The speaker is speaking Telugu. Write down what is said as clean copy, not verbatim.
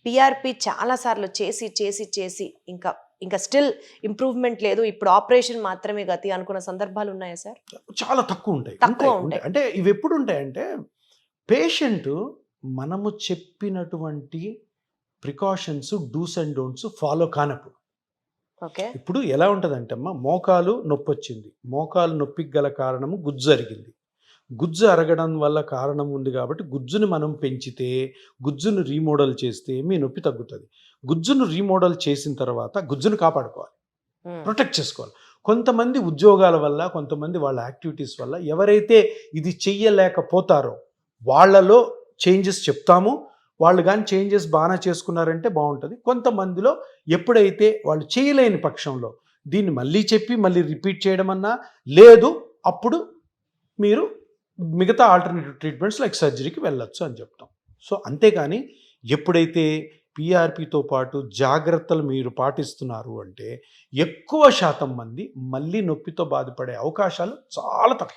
పీఆర్పీ చాలా సార్లు చేసి చేసి చేసి ఇంకా ఇంకా స్టిల్ ఇంప్రూవ్మెంట్ లేదు, ఇప్పుడు ఆపరేషన్ మాత్రమే గతి అనుకున్న సందర్భాలు ఉన్నాయా సార్? చాలా తక్కువ ఉంటాయి. తక్కువ ఉంటాయి. అంటే ఇవి ఎప్పుడు ఉంటాయంటే పేషెంట్ మనము చెప్పినటువంటి precautions do's and don'ts follow కానప్పుడు. ఓకే. ఇప్పుడు ఎలా ఉంటుందంటే అమ్మ, మోకాలు నొప్పి వచ్చింది, మోకాలు నొప్పికి గల కారణము గుజ్జు అరిగింది, గుజ్జు అరగడం వల్ల కారణం ఉంది కాబట్టి గుజ్జుని మనం పెంచితే, గుజ్జును రీమోడల్ చేస్తే మీ నొప్పి తగ్గుతుంది. గుజ్జును రీమోడల్ చేసిన తర్వాత గుజ్జును కాపాడుకోవాలి, ప్రొటెక్ట్ చేసుకోవాలి. కొంతమంది ఉద్యోగాల వల్ల, కొంతమంది వాళ్ళ యాక్టివిటీస్ వల్ల ఎవరైతే ఇది చెయ్యలేకపోతారో వాళ్ళలో చేంజెస్ చెప్తాము. వాళ్ళు కానీ చేంజెస్ బాగా చేసుకున్నారంటే బాగుంటుంది. కొంతమందిలో ఎప్పుడైతే వాళ్ళు చేయలేని పక్షంలో దీన్ని మళ్ళీ చెప్పి మళ్ళీ రిపీట్ చేయడం అన్నా లేదు, అప్పుడు మీరు మిగతా ఆల్టర్నేటివ్ ట్రీట్మెంట్స్ లైక్ సర్జరీకి వెళ్ళొచ్చు అని చెప్తాం. సో అంతేకాని ఎప్పుడైతే పీఆర్పీతో పాటు జాగ్రత్తలు మీరు పాటిస్తున్నారు అంటే ఎక్కువ శాతం మంది మళ్ళీ నొప్పితో బాధపడే అవకాశాలు చాలా తక్కువ.